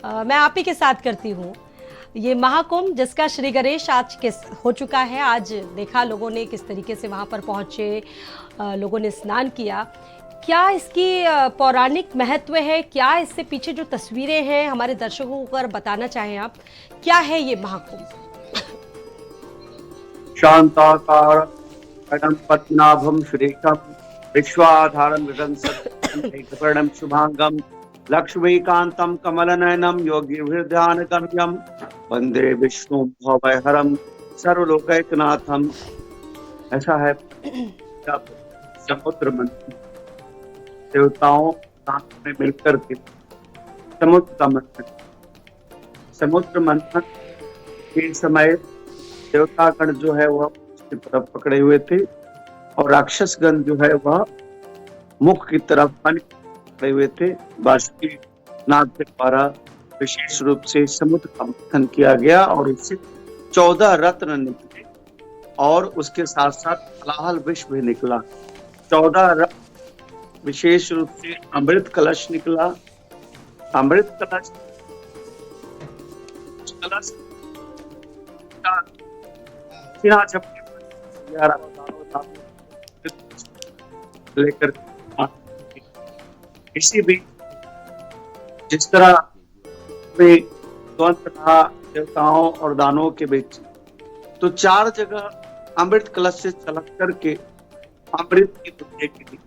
मैं आप ही के साथ करती हूँ। ये महाकुंभ जिसका श्री गणेश आज किस हो चुका है, आज देखा लोगों ने किस तरीके से वहाँ पर पहुँचे, लोगों ने स्नान किया। क्या इसकी पौराणिक महत्व है? क्या इससे पीछे जो तस्वीरें हैं हमारे दर्शकों को अगर बताना चाहें आप, क्या है ये महाकुंभ? शांताकारं पद्मनाभं श्रीकं विश्वाधारं मृगं सत्कर्णं शुभांगं लक्ष्मीकान्तं कमलनयनं योगिभिर्ध्यानगम्यं वंदे विष्णु भवभयहरं सर्वलोकैकनाथं। ऐसा है जब समुद्र मंथन देवताओं में मिलकर के समुद्र मंथन के समय देवतागण जो है वह उसकी तरफ पकड़े हुए थे और राक्षसगण जो है वह मुख की तरफ पकड़े हुए थे। बासुकी नाग के द्वारा विशेष रूप से समुद्र का मंथन किया गया और इससे 14 रत्न निकले और उसके साथ साथ हलाहल विष भी निकला। 14 रत्न, विशेष रूप से अमृत कलश निकला। अमृत कलश लेकर इसी भी जिस तरह द्वंद्व था देवताओं और दानवों के बीच, तो 4 जगह अमृत कलश से छलक करके अमृत की दुनिया के लिए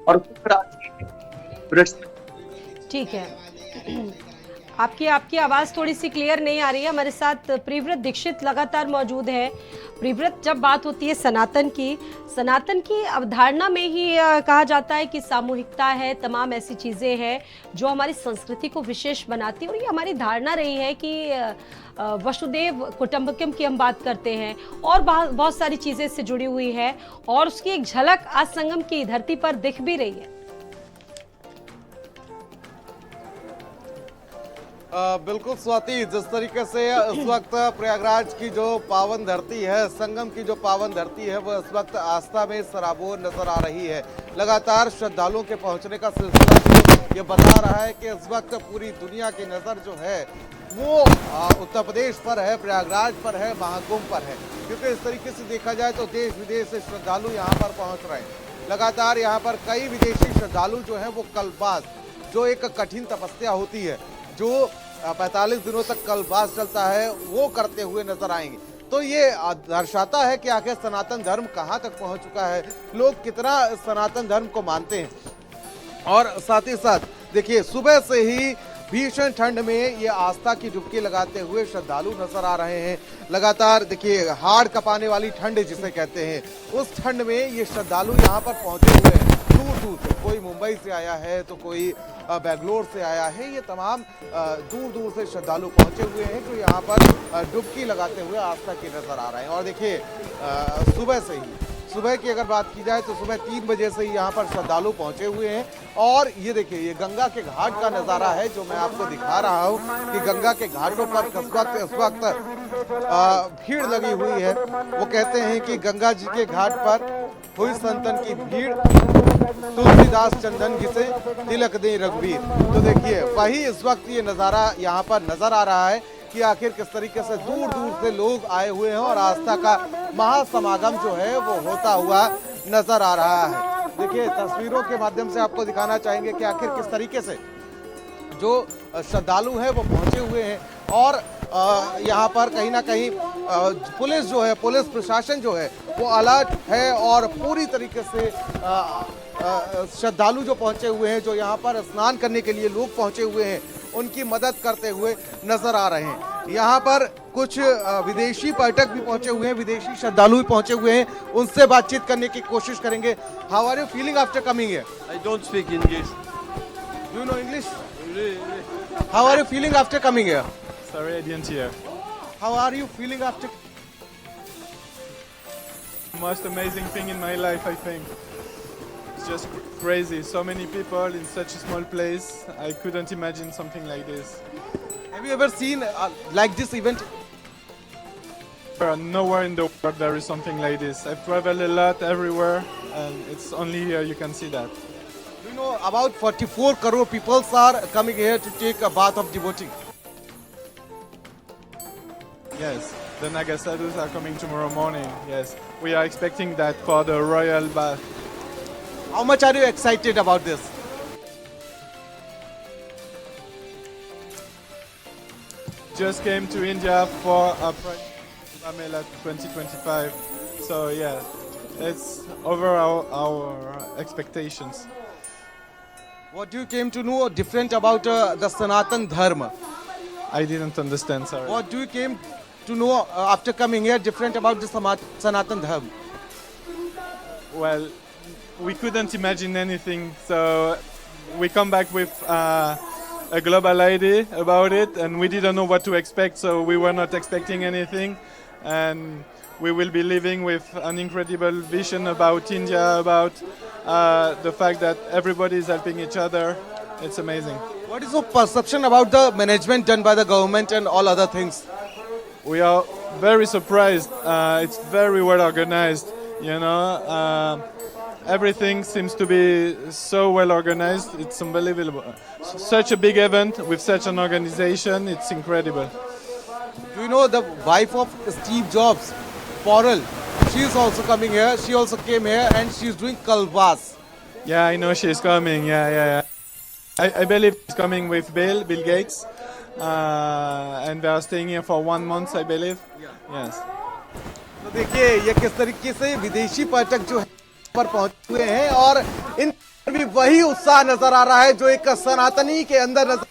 और ठीक है। आपकी आवाज थोड़ी सी क्लियर नहीं आ रही है। हमारे साथ प्रिव्रत दीक्षित लगातार मौजूद है। प्रिव्रत, जब बात होती है सनातन की अवधारणा में ही कहा जाता है कि सामूहिकता है, तमाम ऐसी चीजें हैं जो हमारी संस्कृति को विशेष बनाती है। और ये हमारी धारणा रही है कि वसुदेव कुटुंबकम की हम बात करते हैं और बहुत सारी चीजें इससे जुड़ी हुई है और उसकी एक झलक आज संगम की धरती पर दिख भी रही है। बिल्कुल स्वाति, जिस तरीके से इस वक्त प्रयागराज की जो पावन धरती है, संगम की जो पावन धरती है, वो इस वक्त आस्था में सराबोर नजर आ रही है। लगातार श्रद्धालुओं के पहुंचने का सिलसिला जो ये बता रहा है कि इस वक्त पूरी दुनिया की नज़र जो है वो उत्तर प्रदेश पर है, प्रयागराज पर है, महाकुंभ पर है। क्योंकि इस तरीके से देखा जाए तो देश विदेश से श्रद्धालु यहाँ पर पहुँच रहे हैं। लगातार यहाँ पर कई विदेशी श्रद्धालु जो है वो कल्पवास, जो एक कठिन तपस्या होती है, जो 45 दिनों तक कल्पवास चलता है, वो करते हुए नजर आएंगे। तो ये दर्शाता है कि आखिर सनातन धर्म कहाँ तक पहुँच चुका है, लोग कितना सनातन धर्म को मानते हैं। और साथ ही साथ देखिए, सुबह से ही भीषण ठंड में ये आस्था की डुबकी लगाते हुए श्रद्धालु नजर आ रहे हैं। लगातार देखिए, हाड़ कपाने वाली ठंड जिसे कहते हैं, उस ठंड में ये श्रद्धालु यहाँ पर पहुंचे हुए हैं दूर दूर से। कोई मुंबई से आया है तो कोई बेंगलोर से आया है। ये तमाम दूर दूर से श्रद्धालु पहुंचे हुए हैं जो यहाँ पर डुबकी लगाते हुए आस्था की नजर आ रहे हैं। और देखिए, सुबह की अगर बात की जाए तो सुबह 3 बजे से ही यहाँ पर श्रद्धालु पहुंचे हुए हैं। और ये देखिए, ये गंगा के घाट का नज़ारा है जो मैं आपको दिखा रहा हूँ कि गंगा के घाटों पर इस वक्त भीड़ लगी हुई है। वो कहते हैं कि गंगा जी के घाट पर हुई संतन की भीड़, तुलसीदास चंदन घिसे तिलक दे रघुवीर। तो देखिए, वही इस वक्त ये नज़ारा यहाँ पर नजर आ रहा है कि आखिर किस तरीके से दूर दूर से लोग आए हुए हैं और आस्था का महासमागम जो है वो होता हुआ नजर आ रहा है। देखिए, तस्वीरों के माध्यम से आपको दिखाना चाहेंगे कि आखिर किस तरीके से जो श्रद्धालु हैं वो पहुंचे हुए हैं। और यहाँ पर कहीं ना कहीं पुलिस जो है, पुलिस प्रशासन जो है वो अलर्ट है और पूरी तरीके से श्रद्धालु जो पहुंचे हुए हैं, जो यहाँ पर स्नान करने के लिए लोग पहुंचे हुए हैं, उनकी मदद करते हुए नजर आ रहे हैं। यहाँ पर कुछ विदेशी पर्यटक भी पहुंचे हुए हैं, विदेशी श्रद्धालु भी पहुंचे हुए हैं, उनसे बातचीत करने की कोशिश करेंगे। How are you feeling after coming here? I don't speak English. You know English? How are you feeling after coming here? Sorry, I didn't hear. How are you feeling after? Most amazing thing in my life, I think. It's just crazy. So many people in such a small place. I couldn't imagine something like this. Have you ever seen like this event? Nowhere in the world there is something like this. I've traveled a lot everywhere, and it's only here you can see that. You know, about 44 crore people are coming here to take a bath of devotee. Yes, the Naga sadhus are coming tomorrow morning. Yes, we are expecting that for the royal bath. How much are you excited about this? Just came to India for a Kumbh Mela 2025. So yeah, it's over our expectations. What do you came to know different about the Sanatan Dharma? I didn't understand, sorry. What do you came to know after coming here different about the Sanatan Dharma? Well, we couldn't imagine anything, so we come back with a global idea about it, and we didn't know what to expect, so we were not expecting anything, and we will be living with an incredible vision about India, about the fact that everybody is helping each other. It's amazing. What is your perception about the management done by the government and all other things? We are very surprised. It's very well organized, you know. Everything seems to be so well organized. It's unbelievable. Such a big event with such an organization, it's incredible. Do you know the wife of Steve Jobs, Porel? She is also coming here. She also came here and she is doing kalbas. Yeah, I know she's coming. Yeah. I believe she's coming with Bill Gates. And they are staying here for 1 month, I believe. Yes. तो देखिए ये किस तरीके से विदेशी पर्यटक जो है पर पहुंचे हुए हैं और इन पर भी वही उत्साह नजर आ रहा है जो एक सनातनी के अंदर नजर।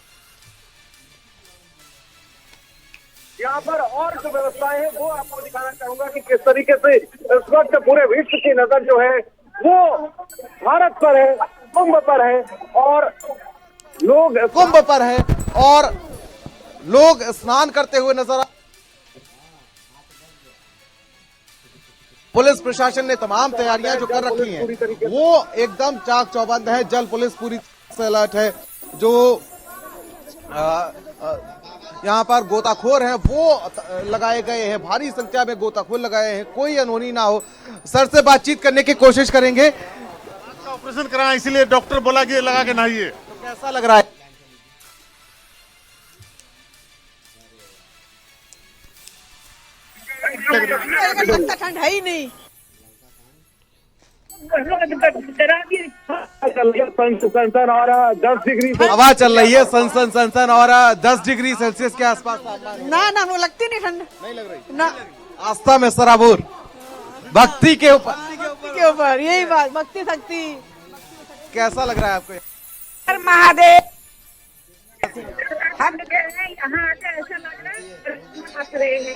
यहाँ पर और जो व्यवस्थाएं हैं वो आपको दिखाना चाहूंगा कि किस तरीके से इस वक्त पूरे विश्व की नजर जो है वो भारत पर है, कुंभ पर है और लोग कुंभ पर है और लोग स्नान करते हुए नजर आ। पुलिस प्रशासन ने तमाम तैयारियां जो कर रखी हैं वो एकदम चाक चौबंद है। जल पुलिस पूरी से अलर्ट है। जो यहाँ पर गोताखोर हैं वो लगाए गए हैं, भारी संख्या में गोताखोर लगाए हैं, कोई अनहोनी ना हो। सर से बातचीत करने की कोशिश करेंगे। ऑपरेशन कराया इसलिए डॉक्टर बोला कि लगा के नहाइए। तो कैसा लग रहा है? ठंड है ही नहीं। सनसन और 10 डिग्री हवा चल रही है सन और 10 डिग्री सेल्सियस के आसपास तापमान है। ना हमको लगती नहीं ठंड। नहीं लग रही ना आस्था में सराबोर भक्ति के ऊपर। के ऊपर यही बात, भक्ति शक्ति। कैसा लग रहा है आपको? हर महादेव।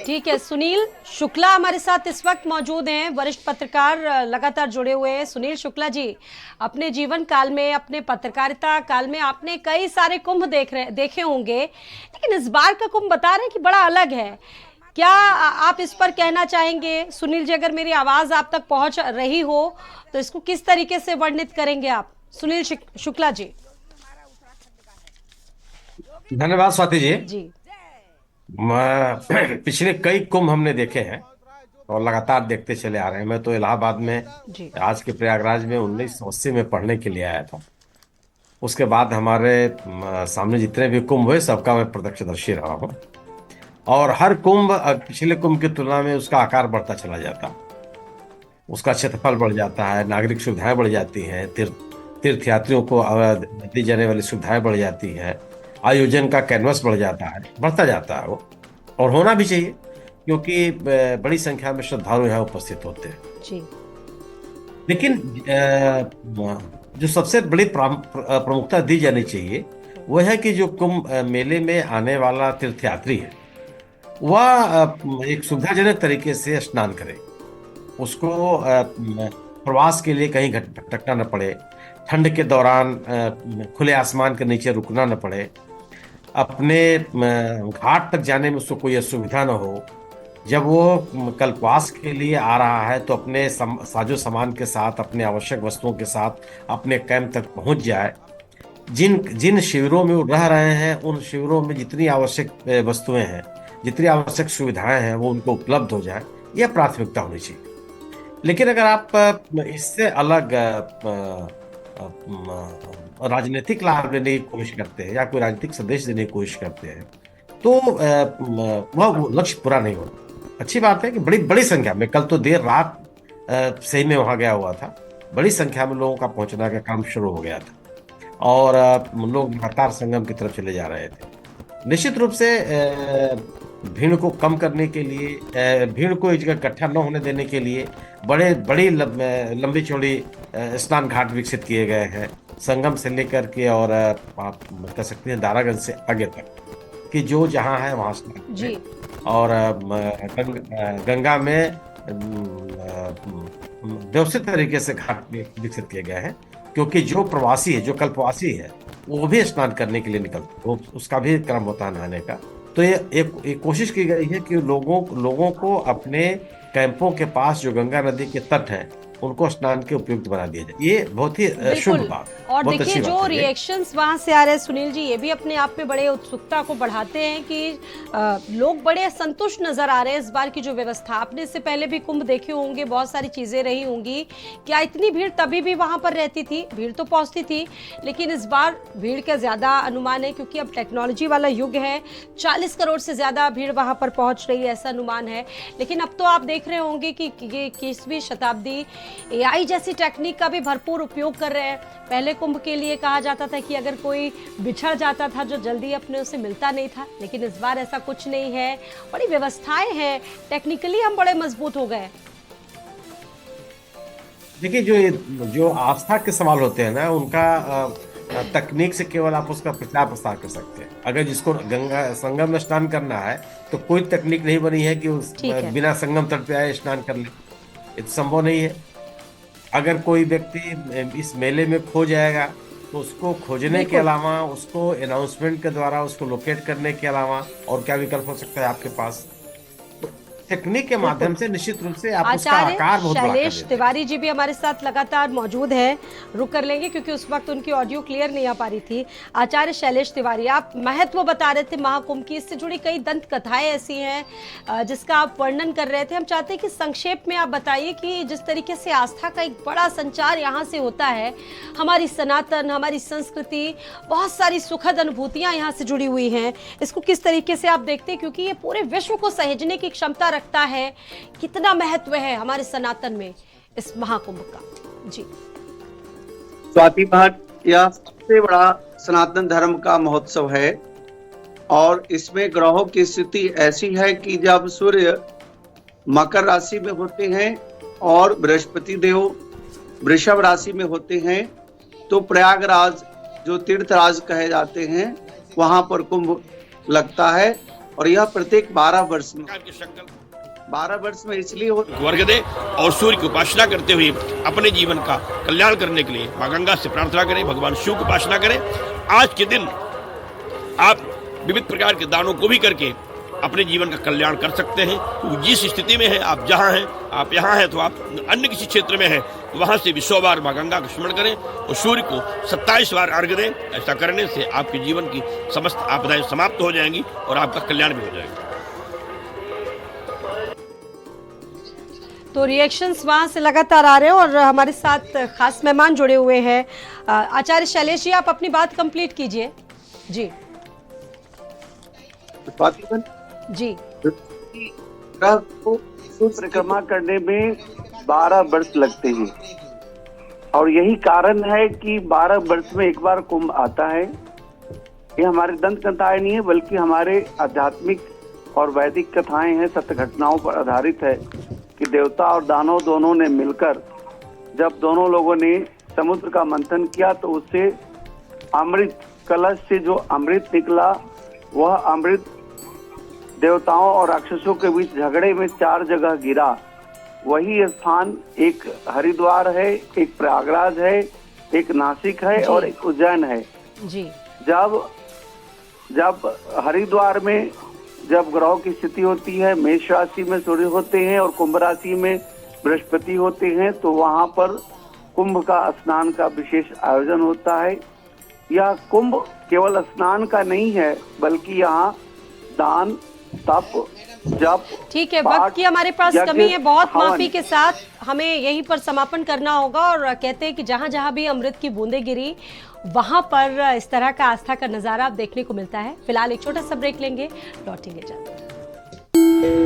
ठीक है, सुनील शुक्ला हमारे साथ इस वक्त मौजूद हैं, वरिष्ठ पत्रकार लगातार जुड़े हुए हैं। सुनील शुक्ला जी, अपने जीवन काल में, अपने पत्रकारिता काल में आपने कई सारे कुंभ देखे होंगे, लेकिन इस बार का कुंभ बता रहे हैं कि बड़ा अलग है। क्या आप इस पर कहना चाहेंगे? सुनील जी, अगर मेरी आवाज आप तक पहुंच रही हो तो इसको किस तरीके से वर्णित करेंगे आप? सुनील शुक्ला जी। धन्यवाद स्वाति जी। जी पिछले कई कुंभ हमने देखे हैं और लगातार देखते चले आ रहे हैं। मैं तो इलाहाबाद में जी आज के प्रयागराज में 1980 में पढ़ने के लिए आया था। उसके बाद हमारे सामने जितने भी कुंभ हुए सबका मैं प्रत्यक्षदर्शी रहा हूँ और हर कुंभ पिछले कुंभ की तुलना में उसका आकार बढ़ता चला जाता, उसका क्षेत्रफल बढ़ जाता है, नागरिक सुविधाएं बढ़ जाती हैं, तीर्थयात्रियों को दी जाने वाली सुविधाएं बढ़ जाती है, आयोजन का कैनवस बढ़ जाता है, बढ़ता जाता है वो, और होना भी चाहिए क्योंकि बड़ी संख्या में श्रद्धालु यहाँ उपस्थित होते हैं जी। लेकिन जो सबसे बड़ी प्रमुखता दी जानी चाहिए वह है कि जो कुंभ मेले में आने वाला तीर्थयात्री है वह एक सुविधाजनक तरीके से स्नान करे, उसको प्रवास के लिए कहीं भटकना न पड़े, ठंड के दौरान खुले आसमान के नीचे रुकना न पड़े, अपने घाट तक जाने में उसको कोई असुविधा न हो। जब वो कल्पवास के लिए आ रहा है तो अपने साजो सामान के साथ, अपने आवश्यक वस्तुओं के साथ अपने कैंप तक पहुंच जाए। जिन शिविरों में वो रह रहे हैं उन शिविरों में जितनी आवश्यक वस्तुएं हैं जितनी आवश्यक सुविधाएं हैं वो उनको उपलब्ध हो जाए, यह प्राथमिकता होनी चाहिए। लेकिन अगर आप इससे अलग राजनीतिक लाभ लेने की कोशिश करते हैं या कोई राजनीतिक संदेश देने की कोशिश करते हैं तो वह लक्ष्य पूरा नहीं होता। अच्छी बात है कि बड़ी बड़ी संख्या में, कल तो देर रात सही में वहां गया हुआ था, बड़ी संख्या में लोगों का पहुंचना का काम शुरू हो गया था और लोग लगातार संगम की तरफ चले जा रहे थे। निश्चित रूप से भीड़ को कम करने के लिए, भीड़ को एक जगह इकट्ठा न होने देने के लिए बड़ी लंबी चौड़ी स्नान घाट विकसित किए गए हैं, संगम से लेकर के और आप कह सकते हैं दारागंज से आगे तक, कि जो जहां है वहां स्नान जी। और गंगा में व्यवस्थित तरीके से घाट विकसित किए गए हैं, क्योंकि जो प्रवासी है, जो कल्पवासी है, वो भी स्नान करने के लिए निकलते, वो उसका भी क्रम होता है नहाने का। तो ये एक कोशिश की गई है कि लोगों को अपने कैंपों के पास जो गंगा नदी के तट हैं उनको स्नान के उपयुक्त बना दिया जाए। ये बहुत ही शुभ बात, और बहुत देखिए अच्छी जो बात है। रिएक्शंस वहां से आ रहे हैं सुनील जी, ये भी अपने आप में बड़े उत्सुकता को बढ़ाते हैं कि लोग बड़े संतुष्ट नजर आ रहे हैं इस बार की जो व्यवस्था। आपने इससे पहले भी कुंभ देखे होंगे, बहुत सारी चीजें रही होंगी, क्या इतनी भीड़ तभी भी वहां पर रहती थी? भीड़ तो पहुंचती थी, लेकिन इस बार भीड़ का ज्यादा अनुमान है क्योंकि अब टेक्नोलॉजी वाला युग है, 40 करोड़ से ज्यादा भीड़ वहां पर पहुंच रही है, ऐसा अनुमान है। लेकिन अब तो आप देख रहे होंगे कि ये 21वीं शताब्दी AI जैसी टेक्निक का भी भरपूर उपयोग कर रहे हैं। पहले कुंभ के लिए कहा जाता था कि अगर कोई बिछड़ जाता था जो जल्दी अपने उसे मिलता नहीं था, लेकिन इस बार ऐसा कुछ नहीं है, बड़ी व्यवस्थाएं हैं, टेक्निकली हम बड़े मजबूत हो गए। देखिए जो आस्था के सवाल होते हैं ना, उनका तकनीक से केवल आप उसका प्रचार प्रसार कर सकते हैं। अगर जिसको गंगा संगम में स्नान करना है तो कोई तकनीक नहीं बनी है कि उस बिना संगम तट पे आए स्नान कर ले, ये तो संभव नहीं है। अगर कोई व्यक्ति इस मेले में खो जाएगा तो उसको खोजने के अलावा, उसको अनाउंसमेंट के द्वारा उसको लोकेट करने के अलावा और क्या विकल्प हो सकता है आपके पास? तकनीक के माध्यम से निश्चित रूप से आप उसका आकार बहुत बड़ा कर देते हैं। शैलेश तिवारी जी भी हमारे साथ लगातार मौजूद हैं, रुक कर लेंगे क्योंकि उस वक्त उनकी ऑडियो क्लियर नहीं आ पा रही थी। आचार्य शैलेश तिवारी, आप महत्व बता रहे थे महाकुंभ की, इससे जुड़ी कई दंत कथाएं ऐसी हैं जिसका आप वर्णन कर रहे थे। हम चाहते हैं कि संक्षेप में आप बताइए कि जिस तरीके से आस्था का एक बड़ा संचार यहाँ से होता है, हमारी सनातन, हमारी संस्कृति, बहुत सारी सुखद अनुभूतियां यहाँ से जुड़ी हुई हैं, इसको किस तरीके से आप देखते हैं? क्योंकि ये पूरे विश्व को सहेजने की क्षमता रखता है। कितना महत्व है हमारे सनातन में इस महाकुंभ का? जी स्वाति बहन, यह सबसे बड़ा सनातन धर्म का महोत्सव है और इसमें ग्रहों की स्थिति ऐसी है कि जब सूर्य मकर राशि में होते हैं और बृहस्पति देव वृषभ राशि में होते हैं तो प्रयागराज जो तीर्थराज कहे जाते हैं वहां पर कुंभ लगता है। और यह प्रत्येक 12 वर्ष में, 12 वर्ष में इसलिए वर्ग दे और सूर्य की उपासना करते हुए अपने जीवन का कल्याण करने के लिए मां गंगा से प्रार्थना करें, भगवान शिव की उपासना करें। आज के दिन आप विविध प्रकार के दानों को भी करके अपने जीवन का कल्याण कर सकते हैं। तो जिस स्थिति में है, आप जहां हैं, आप यहाँ हैं, तो आप अन्य किसी क्षेत्र में हैं तो वहां से भी 100 बार मां गंगा का स्मरण करें और सूर्य को 27 बार अर्घ्य दें। ऐसा करने से आपके जीवन की समस्त आपदाएं समाप्त हो जाएंगी और आपका कल्याण भी हो जाएगा। तो रिएक्शंस वहां से लगातार आ रहे हैं और हमारे साथ खास मेहमान जुड़े हुए हैं। आचार्य शैलेश जी, आप अपनी बात कंप्लीट कीजिए। जी जी ग्रह को परिक्रमा करने में 12 वर्ष लगते हैं और यही कारण है कि 12 वर्ष में एक बार कुंभ आता है। ये हमारे दंत कथाएं नहीं है बल्कि हमारे आध्यात्मिक और वैदिक कथाएं हैं, सत्य घटनाओं पर आधारित है कि देवता और दानव दोनों ने मिलकर जब दोनों लोगों ने समुद्र का मंथन किया तो उससे अमृत कलश से जो अमृत निकला वह अमृत देवताओं और राक्षसों के बीच झगड़े में 4 जगह गिरा। वही स्थान एक हरिद्वार है, एक प्रयागराज है, एक नासिक है और एक उज्जैन है। जी जब हरिद्वार में जब ग्रहों की स्थिति होती है, मेष राशि में सूर्य होते हैं और कुंभ राशि में बृहस्पति होते हैं, तो वहां पर कुंभ का स्नान का विशेष आयोजन होता है। यह कुंभ केवल स्नान का नहीं है बल्कि यहाँ दान तप जप ठीक है, वक्त की हमारे पास यज्ञ, कमी है बहुत, हवन। माफी के साथ हमें यहीं पर समापन करना होगा। और कहते हैं कि जहां जहां भी अमृत की बूंदें गिरी वहां पर इस तरह का आस्था का नजारा अब देखने को मिलता है। फिलहाल एक छोटा सा ब्रेक लेंगे, लौटेंगे जल्द।